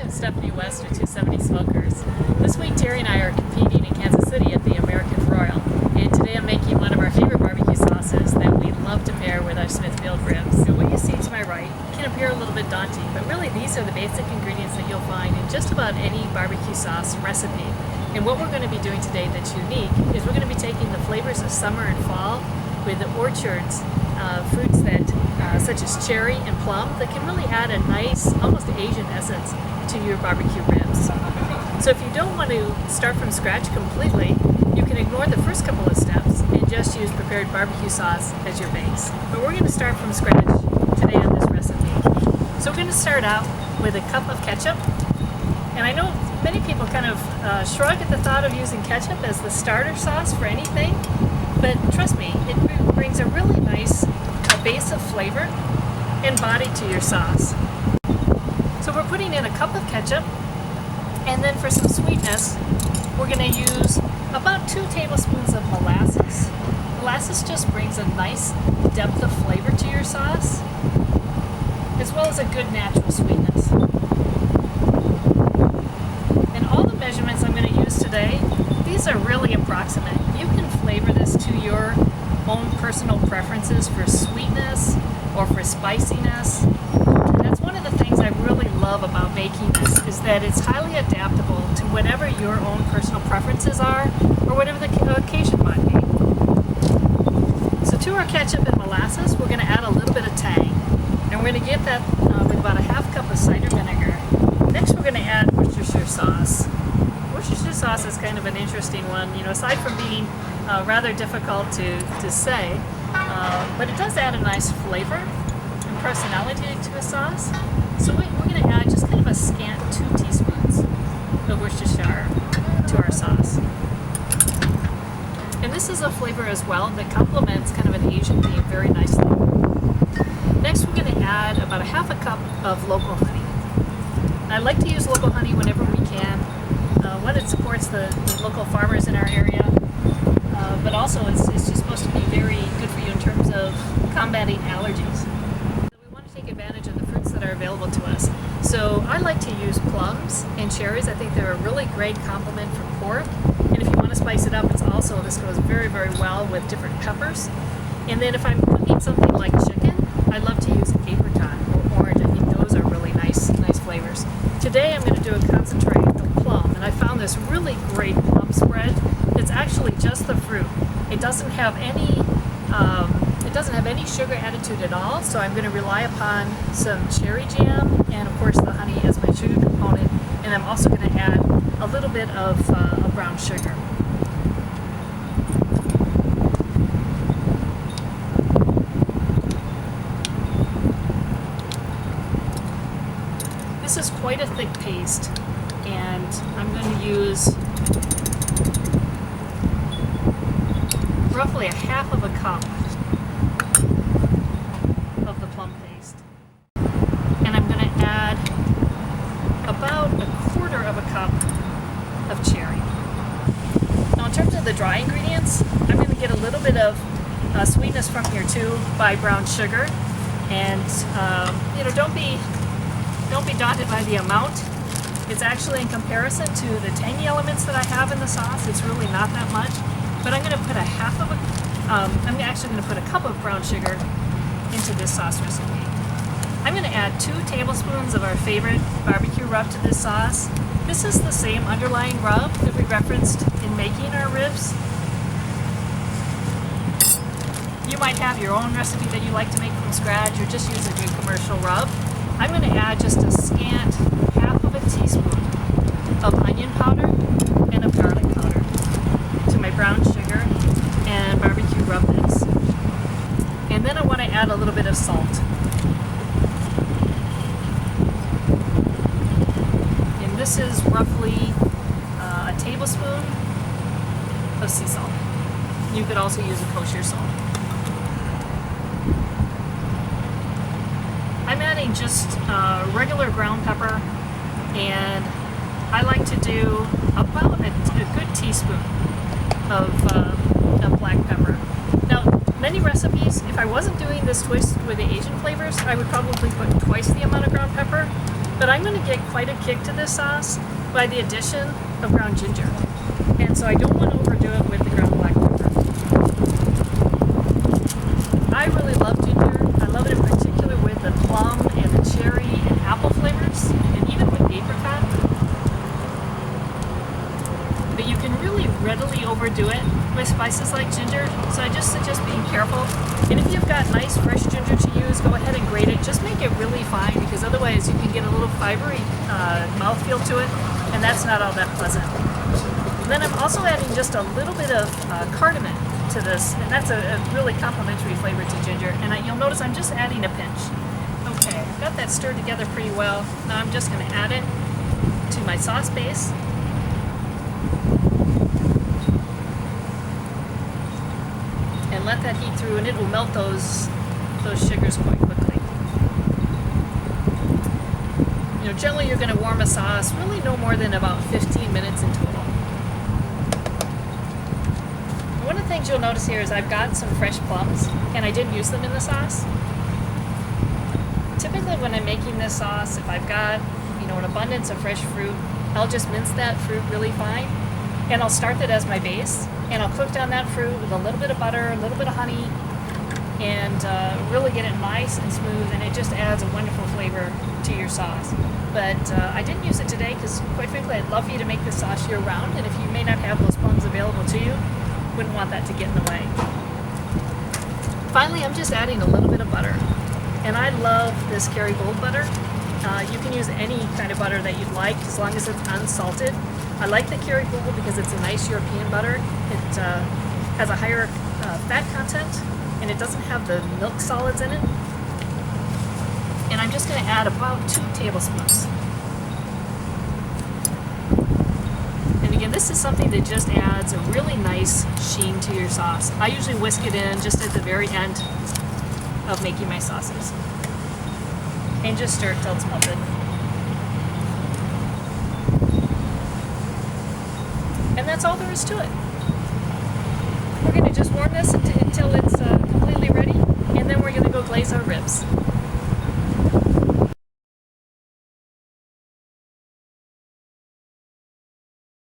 I'm Stephanie West with 270 Smokers. This week Terry and I are competing in Kansas City at the American Royal, and today I'm making one of our favorite barbecue sauces that we love to pair with our Smithfield ribs. So what you see to my right can appear a little bit daunting, but really these are the basic ingredients that you'll find in just about any barbecue sauce recipe. And what we're going to be doing today that's unique is we're going to be taking the flavors of summer and fall with the orchards, fruits that such as cherry and plum that can really add a nice, almost Asian essence to your barbecue ribs. So if you don't want to start from scratch completely, you can ignore the first couple of steps and just use prepared barbecue sauce as your base. But we're going to start from scratch today on this recipe. So we're going to start out with a cup of ketchup. And I know many people kind of shrug at the thought of using ketchup as the starter sauce for anything, but trust me, it brings a really nice base of flavor and body to your sauce. So we're putting in a cup of ketchup, and then for some sweetness, we're going to use about 2 tablespoons of molasses. Molasses just brings a nice depth of flavor to your sauce, as well as a good natural sweetness. And all the measurements I'm going to use today, these are really approximate. You can flavor this to your own personal preferences for sweetness or for spiciness. And that's one of the things I really love about making this, is that it's highly adaptable to whatever your own personal preferences are or whatever the occasion might be. So to our ketchup and molasses, we're going to add a little bit of tang, and we're going to get that with about a half cup of cider vinegar. Next we're going to add Worcestershire sauce. Worcestershire sauce is kind of an interesting one, aside from being rather difficult to say, but it does add a nice flavor and personality to a sauce. So we're going to add just kind of a scant 2 teaspoons of Worcestershire to our sauce. And this is a flavor as well that complements kind of an Asian theme very nicely. Next we're going to add about a half a cup of local honey. I like to use local honey whenever we can. One, it supports the local farmers in our area, but also it's just supposed to be very good for you in terms of combating allergies. So we want to take advantage of the fruits that are available to us. So I like to use plums and cherries. I think they're a really great complement for pork. And if you want to spice it up, this goes very, very well with different peppers. And then if I'm cooking something like chicken, I love to use apricot or orange. I think those are really nice flavors. Today I'm going to do a concentrate of plum, and I found this really great plum spread. It's actually just the fruit. It doesn't have any sugar added to it at all, so I'm going to rely upon some cherry jam and of course the honey as my sugar component, and I'm also going to add a little bit of brown sugar. This is quite a thick paste, and I'm going to use roughly a half of a cup of the plum paste. And I'm going to add about a quarter of a cup of cherry. Now in terms of the dry ingredients, I'm going to get a little bit of sweetness from here too by brown sugar. And don't be daunted by the amount. It's actually, in comparison to the tangy elements that I have in the sauce, it's really not that much. But I'm going to put I'm actually going to put a cup of brown sugar into this sauce recipe. I'm going to add 2 tablespoons of our favorite barbecue rub to this sauce. This is the same underlying rub that we referenced in making our ribs. You might have your own recipe that you like to make from scratch, or just use a good commercial rub. I'm going to add just a scant half of a teaspoon of onion powder and of garlic powder to my brown sugar and barbecue rub mix. And then I want to add a little bit of salt. And this is roughly a tablespoon of sea salt. You could also use a kosher salt. I'm adding just regular ground pepper, and I like to do about a good teaspoon of black pepper. Now, many recipes, if I wasn't doing this twist with the Asian flavors, I would probably put twice the amount of ground pepper. But I'm going to get quite a kick to this sauce by the addition of ground ginger. And so I don't want to overdo it with the ground black pepper. I really love ginger. I love it in particular with the plum and the cherry and apple flavors, and even with apricot. But you can really readily overdo it with spices like ginger, so I just suggest being careful. And if you've got nice fresh ginger to use, go ahead and grate it. Just make it really fine, because otherwise you can get a little fibery mouthfeel to it, and that's not all that pleasant. And then I'm also adding just a little bit of cardamom to this, and that's a really complementary flavor to ginger. And you'll notice I'm just adding a pinch. Okay, I've got that stirred together pretty well. Now I'm just going to add it to my sauce base. And let that heat through, and it will melt those sugars quite quickly. You know, generally you're going to warm a sauce really no more than about 15 minutes in total. One of the things you'll notice here is I've got some fresh plums, and I didn't use them in the sauce. Typically when I'm making this sauce, if I've got, you know, an abundance of fresh fruit, I'll just mince that fruit really fine, and I'll start that as my base, and I'll cook down that fruit with a little bit of butter, a little bit of honey, and really get it nice and smooth, and it just adds a wonderful flavor to your sauce. But I didn't use it today because, quite frankly, I'd love for you to make this sauce year-round, and if you may not have those plums available to you, wouldn't want that to get in the way. Finally, I'm just adding a little bit of butter, and I love this Kerrygold butter. You can use any kind of butter that you'd like, as long as it's unsalted. I like the Kerrygold because it's a nice European butter. It has a higher fat content, and it doesn't have the milk solids in it. And I'm just going to add about 2 tablespoons. And again, this is something that just adds a really nice sheen to your sauce. I usually whisk it in just at the very end of making my sauces. And just stir it till it's melted. And that's all there is to it. We're going to just warm this until it's completely ready, and then we're going to go glaze our ribs.